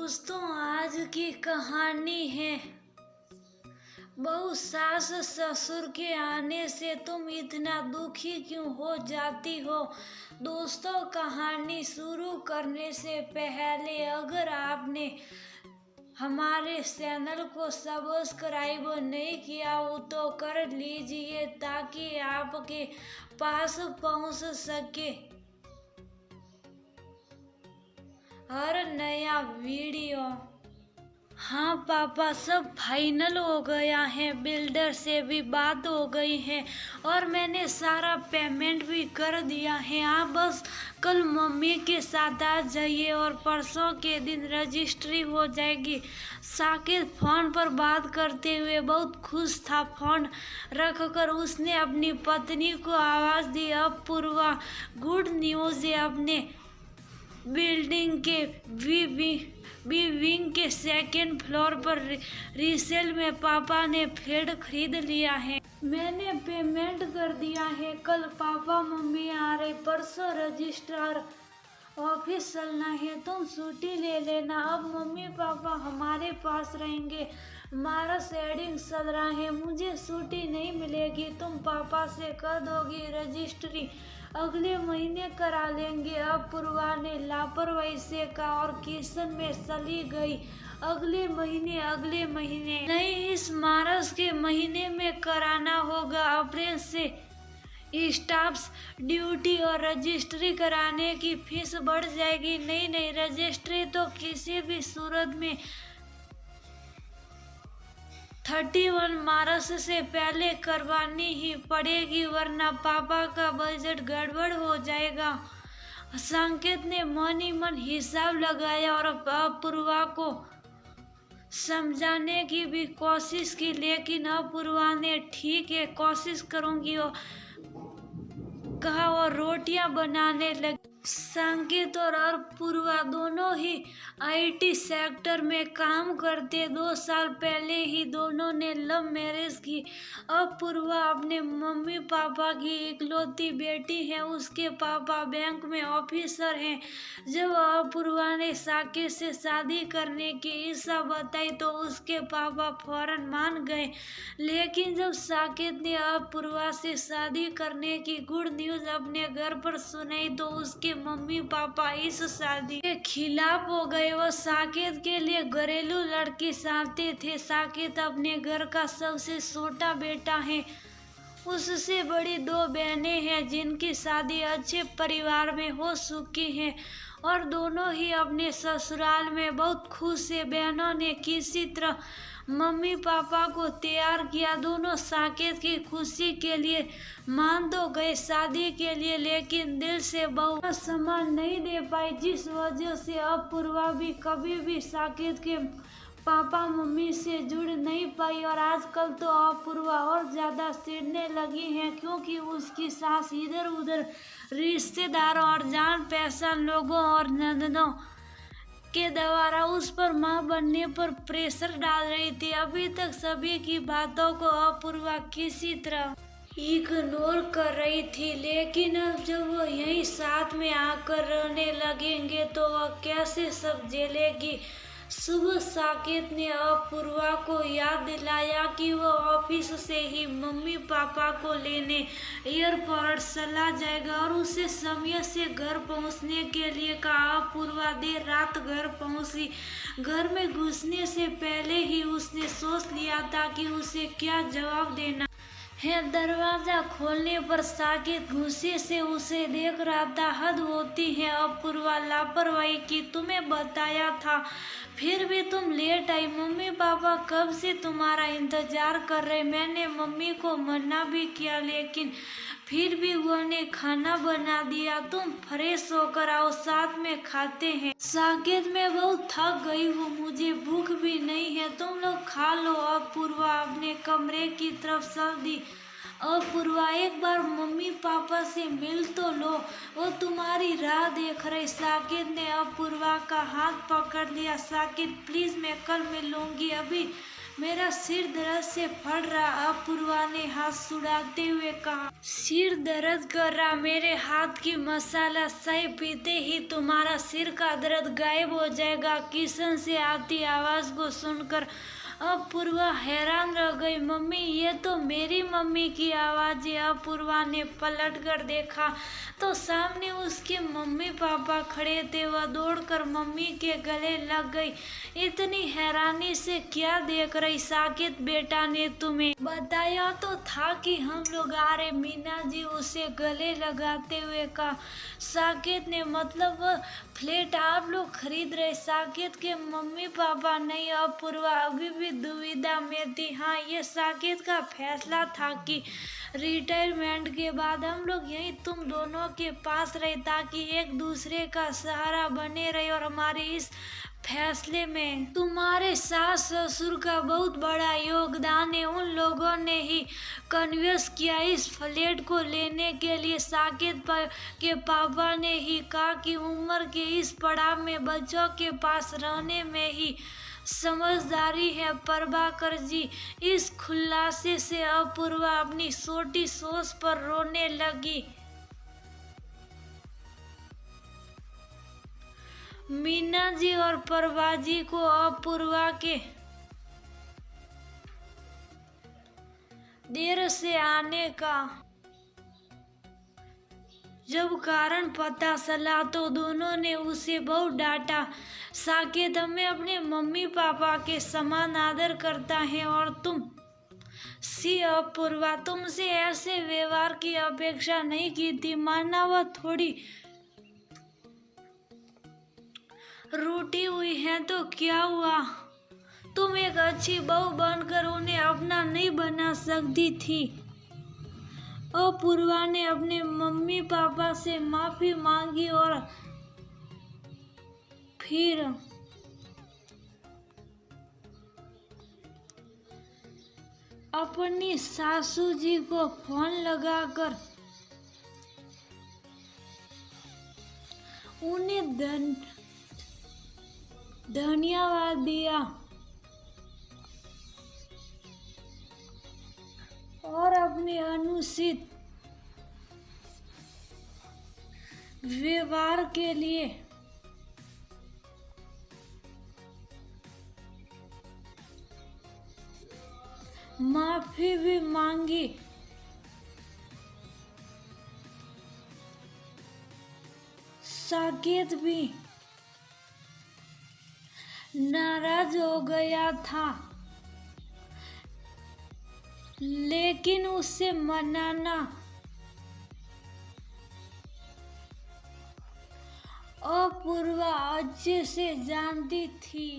दोस्तों, आज की कहानी है बहू सास ससुर के आने से तुम इतना दुखी क्यों हो जाती हो। दोस्तों, कहानी शुरू करने से पहले अगर आपने हमारे चैनल को सब्सक्राइब नहीं किया हो तो कर लीजिए ताकि आपके पास पहुंच सके हर नया वीडियो। हाँ पापा, सब फाइनल हो गया है, बिल्डर से भी बात हो गई है और मैंने सारा पेमेंट भी कर दिया है। आप बस कल मम्मी के साथ आ जाइए और परसों के दिन रजिस्ट्री हो जाएगी। साकिब फोन पर बात करते हुए बहुत खुश था। फोन रखकर उसने अपनी पत्नी को आवाज़ दी। अब पूर्वा, गुड न्यूज़ है, अपने बिल्डिंग के बी विंग के सेकेंड फ्लोर पर रीसेल में पापा ने फ्लैट खरीद लिया है। मैंने पेमेंट कर दिया है। कल पापा मम्मी आ रहे, परसों रजिस्ट्रार ऑफिस चलना है, तुम छुट्टी ले लेना। अब मम्मी पापा हमारे पास रहेंगे। हमारा शेडिंग चल रहा है, मुझे छुट्टी नहीं मिलेगी। तुम पापा से कर दोगी रजिस्ट्री, अगले महीने करा लेंगे। अब पूर्वा ने लापरवाही से कहा और किचन में चली गई। अगले महीने नहीं, इस मार्च के महीने में कराना होगा। अप्रैल से स्टाफ्स ड्यूटी और रजिस्ट्री कराने की फीस बढ़ जाएगी। नहीं, रजिस्ट्री तो किसी भी सूरत में 31 मार्च से पहले करवानी ही पड़ेगी, वरना पापा का बजट गड़बड़ हो जाएगा। संकेत ने मन ही मन हिसाब लगाया और अपूर्वा को समझाने की भी कोशिश की, लेकिन अपूर्वा ने ठीक है, कोशिश करूंगी और कहा और रोटियां बनाने लगी। संकेत और अपूर्वा दोनों ही आईटी सेक्टर में काम करते। 2 साल पहले ही दोनों ने लव मैरिज की। अपूर्वा अपने मम्मी पापा की इकलौती बेटी है। उसके पापा बैंक में ऑफिसर हैं। जब अपूर्वा ने साकेत से शादी करने की इच्छा बताई तो उसके पापा फौरन मान गए, लेकिन जब साकेत ने अपूर्वा से शादी करने की गुड न्यूज अपने घर पर सुनाई तो उसके मम्मी पापा इस शादी के खिलाफ हो गए। वो साकेत के लिए घरेलू लड़की चाहते थे। साकेत अपने घर का सबसे छोटा बेटा है। उससे बड़ी 2 बहनें हैं जिनकी शादी अच्छे परिवार में हो चुकी है और दोनों ही अपने ससुराल में बहुत खुश है। बहनों ने किसी तरह मम्मी पापा को तैयार किया। दोनों साकेत की खुशी के लिए मान तो गए शादी के लिए, लेकिन दिल से बहुत सम्मान नहीं दे पाई, जिस वजह से अपूर्वा भी कभी भी साकेत के पापा मम्मी से जुड़ नहीं पाई। और आजकल तो अपूर्वा और ज्यादा चिढ़ने लगी हैं क्योंकि उसकी सास इधर उधर रिश्तेदारों और जान पहचान लोगों और नंदनों के द्वारा उस पर मां बनने पर प्रेशर डाल रही थी। अभी तक सभी की बातों को अपूर्वा किसी तरह इग्नोर कर रही थी, लेकिन अब जब वो यहीं साथ में आकर रहने लगेंगे तो वह कैसे सब झेलेगी। सुबह साकेत ने अपूर्वा को याद दिलाया कि वो ऑफिस से ही मम्मी पापा को लेने एयरपोर्ट चला जाएगा और उसे समय से घर पहुंचने के लिए कहा। अपूर्वा देर रात घर पहुंची। घर में घुसने से पहले ही उसने सोच लिया था कि उसे क्या जवाब देना है। दरवाजा खोलने पर साकेत गुस्से से उसे देख रहा था। हद होती है अपूर्वा, लापरवाही की, तुम्हें बताया था फिर भी तुम लेट आई। मम्मी पापा कब से तुम्हारा इंतजार कर रहे। मैंने मम्मी को मना भी किया लेकिन फिर भी उन्होंने खाना बना दिया। तुम फ्रेश होकर आओ, साथ में खाते हैं। साकेत, मैं बहुत थक गई हूँ, मुझे भूख भी नहीं है, तुम लोग खा लो। अपूर्वा अपने कमरे की तरफ चल दी। अपूर्वा, एक बार मम्मी पापा से मिल तो लो, वो तुम्हारी राह देख रहे। साकेत ने अपूर्वा का हाथ पकड़ लिया। साकेत प्लीज, मैं कल मिलूंगी, अभी मेरा सिर दर्द से फट रहा, अपूर्वा ने हाथ सुड़ाते हुए कहा। सिर दर्द कर रहा? मेरे हाथ की मसाला चाय पीते ही तुम्हारा सिर का दर्द गायब हो जाएगा। किचन से आती आवाज को सुनकर अपूर्वा हैरान रह गई। मम्मी, ये तो मेरी मम्मी की आवाज है। अपूर्वा ने पलट कर देखा तो सामने उसके मम्मी पापा खड़े थे। वह दौड़कर मम्मी के गले लग गई। इतनी हैरानी से क्या देख रही? साकेत बेटा ने तुम्हें बताया तो था कि हम लोग आ रहे। मीना जी उसे गले लगाते हुए कहा। साकेत ने मतलब फ्लैट आप लोग खरीद रहे? साकेत के मम्मी पापा नहीं। अपूर्वा अभी भी दुविधा में थी। हाँ, ये साकेत का फैसला था कि रिटायरमेंट के बाद हम लोग यहीं तुम दोनों के पास रहे ताकि एक दूसरे का सहारा बने रहे। और हमारे इस फैसले में तुम्हारे सास ससुर का बहुत बड़ा योगदान है। उन लोगों ने ही कन्विंस किया इस फ्लैट को लेने के लिए। साकेत के पापा ने ही कहा कि उम्र के इस पड़ाव में बच्चों के पास रहने में ही समझदारी है। प्रभाकर जी, इस खुलासे से अपूर्वा अपनी छोटी सोच पर रोने लगी। मीना जी और प्रभा जी को अपूर्वा के देर से आने का जब कारण पता चला तो दोनों ने उसे बहुत डांटा। साकेत हमें अपने मम्मी पापा के समान आदर करता है और तुम सी अपूर्वा, तुमसे ऐसे व्यवहार की अपेक्षा नहीं की थी। माना वह थोड़ी रूठी हुई है तो क्या हुआ? तुम एक अच्छी बहू बनकर उन्हें अपना नहीं बना सकती थी। अपूर्वा ने अपने मम्मी पापा से माफी मांगी और फिर अपनी सासू जी को फोन लगाकर उन्हें धन्यवाद दिया और अपने अनुचित व्यवहार के लिए माफी भी मांगी। साकेत भी नाराज हो गया था, लेकिन उसे मनाना अपूर्वा अच्छे से जानती थी।